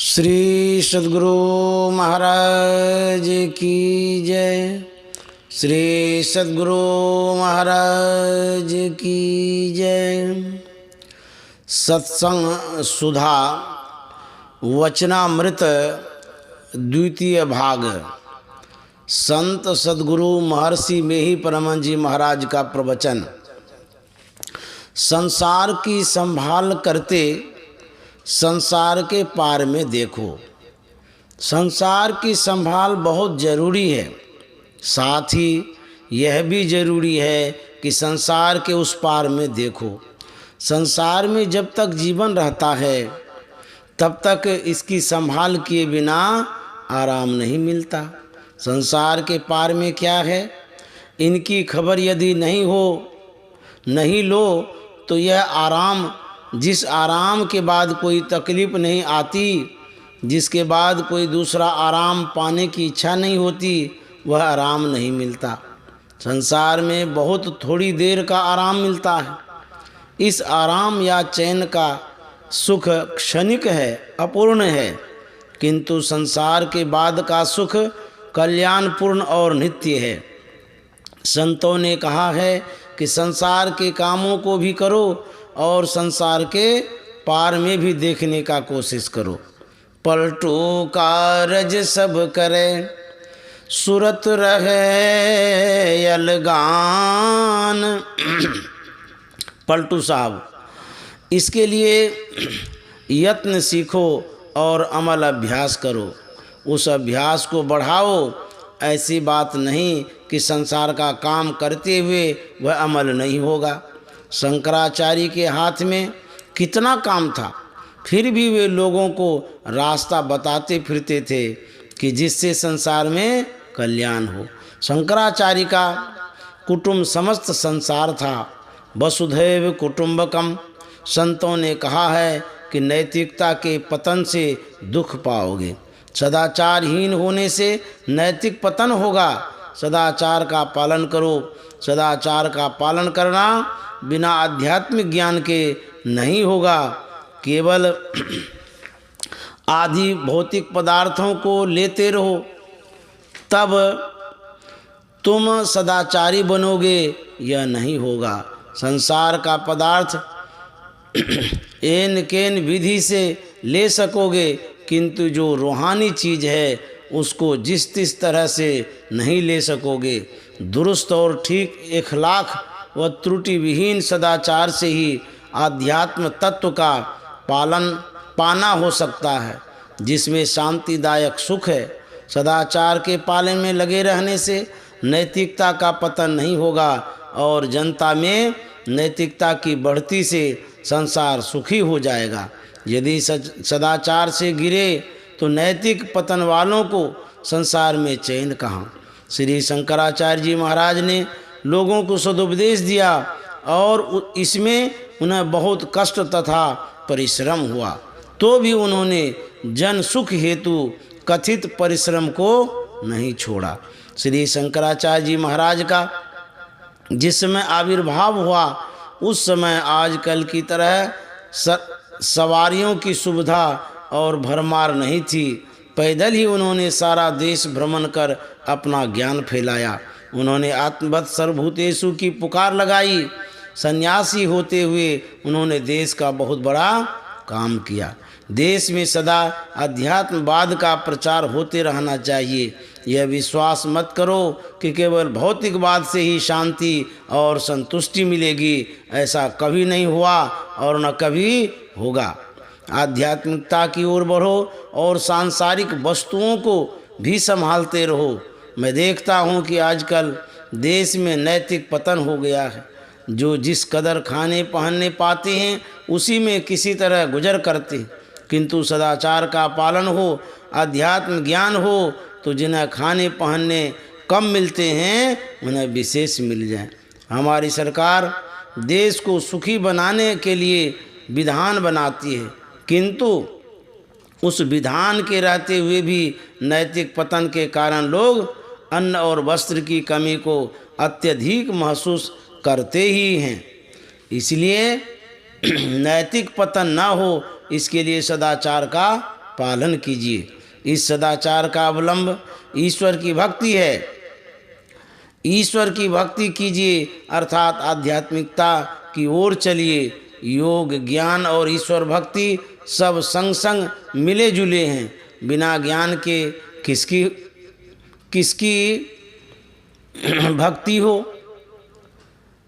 श्री सद्गुरु महाराज की जय। श्री सद्गुरु महाराज की जय। सत्संग सुधा वचनामृत द्वितीय भाग। संत सद्गुरु महर्षि मेही परमहंस जी महाराज का प्रवचन। संसार की संभाल करते संसार के पार में देखो। संसार की संभाल बहुत जरूरी है, साथ ही यह भी जरूरी है कि संसार के उस पार में देखो। संसार में जब तक जीवन रहता है तब तक इसकी संभाल किए बिना आराम नहीं मिलता। संसार के पार में क्या है, इनकी खबर यदि नहीं लो तो यह आराम, जिस आराम के बाद कोई तकलीफ़ नहीं आती, जिसके बाद कोई दूसरा आराम पाने की इच्छा नहीं होती, वह आराम नहीं मिलता। संसार में बहुत थोड़ी देर का आराम मिलता है। इस आराम या चैन का सुख क्षणिक है, अपूर्ण है, किंतु संसार के बाद का सुख कल्याणपूर्ण और नित्य है। संतों ने कहा है कि संसार के कामों को भी करो और संसार के पार में भी देखने का कोशिश करो। पलटू कारज सब करे, सुरत रहे अलगान। पलटू साहब, इसके लिए यत्न सीखो और अमल अभ्यास करो। उस अभ्यास को बढ़ाओ। ऐसी बात नहीं कि संसार का काम करते हुए वह अमल नहीं होगा। शंकराचार्य के हाथ में कितना काम था, फिर भी वे लोगों को रास्ता बताते फिरते थे कि जिससे संसार में कल्याण हो। शंकराचार्य का कुटुंब समस्त संसार था। वसुधैव कुटुंबकम। संतों ने कहा है कि नैतिकता के पतन से दुख पाओगे। सदाचारहीन होने से नैतिक पतन होगा। सदाचार का पालन करो। सदाचार का पालन करना बिना आध्यात्मिक ज्ञान के नहीं होगा। केवल आदि भौतिक पदार्थों को लेते रहो, तब तुम सदाचारी बनोगे, यह नहीं होगा। संसार का पदार्थ एन केन विधि से ले सकोगे, किंतु जो रूहानी चीज़ है उसको जिस तिस तरह से नहीं ले सकोगे। दुरुस्त और ठीक इखलाक व त्रुटि विहीन सदाचार से ही आध्यात्म तत्व का पाना हो सकता है, जिसमें शांतिदायक सुख है। सदाचार के पालन में लगे रहने से नैतिकता का पतन नहीं होगा और जनता में नैतिकता की बढ़ती से संसार सुखी हो जाएगा। यदि सदाचार से गिरे तो नैतिक पतन वालों को संसार में चैन कहाँ। श्री शंकराचार्य जी महाराज ने लोगों को सदुपदेश दिया और इसमें उन्हें बहुत कष्ट तथा परिश्रम हुआ, तो भी उन्होंने जन सुख हेतु कथित परिश्रम को नहीं छोड़ा। श्री शंकराचार्य जी महाराज का जिस समय आविर्भाव हुआ उस समय आजकल की तरह सवारियों की सुविधा और भरमार नहीं थी। पैदल ही उन्होंने सारा देश भ्रमण कर अपना ज्ञान फैलाया। उन्होंने आत्मवत् सर्वभूतेषु की पुकार लगाई। सन्यासी होते हुए उन्होंने देश का बहुत बड़ा काम किया। देश में सदा अध्यात्मवाद का प्रचार होते रहना चाहिए। यह विश्वास मत करो कि केवल भौतिकवाद से ही शांति और संतुष्टि मिलेगी। ऐसा कभी नहीं हुआ और न कभी होगा। आध्यात्मिकता की ओर बढ़ो और सांसारिक वस्तुओं को भी संभालते रहो। मैं देखता हूँ कि आजकल देश में नैतिक पतन हो गया है। जो जिस कदर खाने पहनने पाते हैं उसी में किसी तरह गुजर करते, किंतु सदाचार का पालन हो, अध्यात्म ज्ञान हो, तो जिन्हें खाने पहनने कम मिलते हैं उन्हें विशेष मिल जाए। हमारी सरकार देश को सुखी बनाने के लिए विधान बनाती है, किंतु उस विधान के रहते हुए भी नैतिक पतन के कारण लोग अन्न और वस्त्र की कमी को अत्यधिक महसूस करते ही हैं। इसलिए नैतिक पतन न हो, इसके लिए सदाचार का पालन कीजिए। इस सदाचार का अवलंब ईश्वर की भक्ति है। ईश्वर की भक्ति कीजिए अर्थात आध्यात्मिकता की ओर चलिए। योग, ज्ञान और ईश्वर भक्ति सब संग संग मिले जुले हैं। बिना ज्ञान के किसकी भक्ति हो,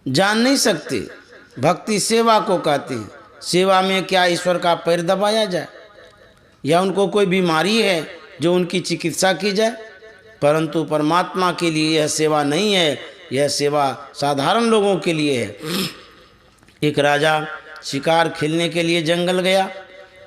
जान नहीं सकते। भक्ति सेवा को कहते हैं। सेवा में क्या ईश्वर का पैर दबाया जाए या उनको कोई बीमारी है जो उनकी चिकित्सा की जाए? परंतु परमात्मा के लिए यह सेवा नहीं है, यह सेवा साधारण लोगों के लिए है। एक राजा शिकार खेलने के लिए जंगल गया।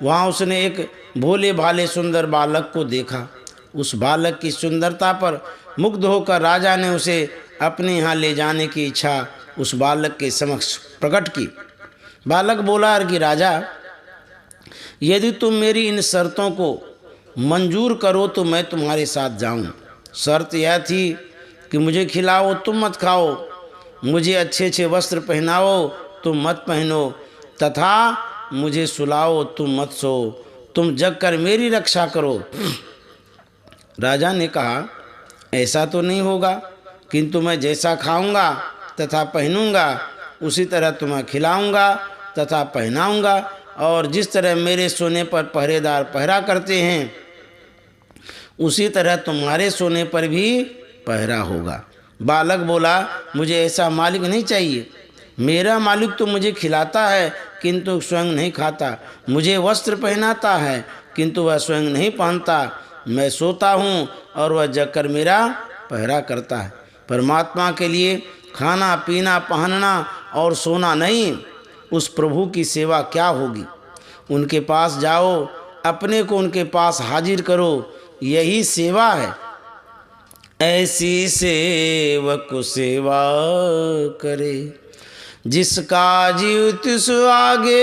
वहाँ उसने एक भोले भाले सुंदर बालक को देखा। उस बालक की सुंदरता पर मुग्ध होकर राजा ने उसे अपने यहाँ ले जाने की इच्छा उस बालक के समक्ष प्रकट की। बालक बोला कि राजा, यदि तुम मेरी इन शर्तों को मंजूर करो तो मैं तुम्हारे साथ जाऊं। शर्त यह थी कि मुझे खिलाओ तुम मत खाओ, मुझे अच्छे अच्छे वस्त्र पहनाओ तुम मत पहनो, तथा मुझे सुलाओ तुम मत सो, तुम जग कर मेरी रक्षा करो। राजा ने कहा, ऐसा तो नहीं होगा, किंतु मैं जैसा खाऊंगा तथा पहनूंगा उसी तरह तुम्हें खिलाऊंगा तथा पहनाऊंगा, और जिस तरह मेरे सोने पर पहरेदार पहरा करते हैं उसी तरह तुम्हारे सोने पर भी पहरा होगा। बालक बोला, मुझे ऐसा मालिक नहीं चाहिए। मेरा मालिक तो मुझे खिलाता है किंतु स्वयं नहीं खाता, मुझे वस्त्र पहनाता है किंतु वह स्वयं नहीं पहनता, मैं सोता हूँ और वह जगकर मेरा पहरा करता है। परमात्मा के लिए खाना पीना पहनना और सोना नहीं, उस प्रभु की सेवा क्या होगी? उनके पास जाओ, अपने को उनके पास हाजिर करो, यही सेवा है। ऐसी सेवक सेवा करे, जिसका जीव तिस आगे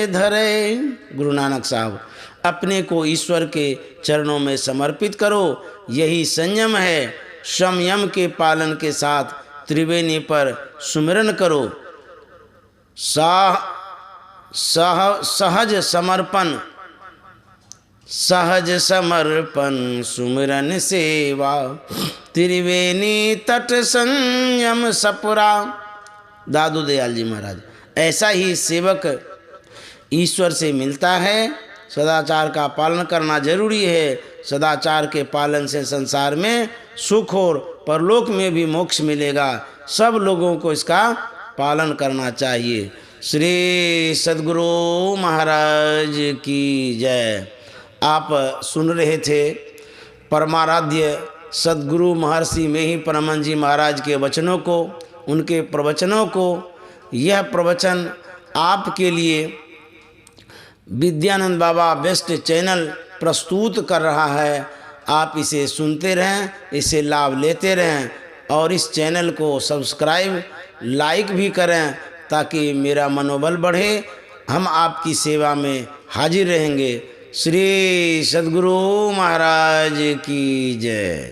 धरे। गुरु नानक साहब, अपने को ईश्वर के चरणों में समर्पित करो, यही संयम है। संयम के पालन के साथ त्रिवेणी पर सुमिरन करो। सहज समर्पण सुमिरन सेवा, त्रिवेणी तट संयम सपुरा। दादू दयाल जी महाराज, ऐसा ही सेवक ईश्वर से मिलता है। सदाचार का पालन करना जरूरी है। सदाचार के पालन से संसार में सुख और परलोक में भी मोक्ष मिलेगा। सब लोगों को इसका पालन करना चाहिए। श्री सद्गुरु महाराज की जय। आप सुन रहे थे परमाराध्य सद्गुरु महर्षि में ही परमहंस जी महाराज के वचनों को, उनके प्रवचनों को। यह प्रवचन आपके लिए विद्यानंद बाबा बेस्ट चैनल प्रस्तुत कर रहा है। आप इसे सुनते रहें, इसे लाभ लेते रहें और इस चैनल को सब्सक्राइब लाइक भी करें ताकि मेरा मनोबल बढ़े। हम आपकी सेवा में हाजिर रहेंगे। श्री सद्गुरु महाराज की जय।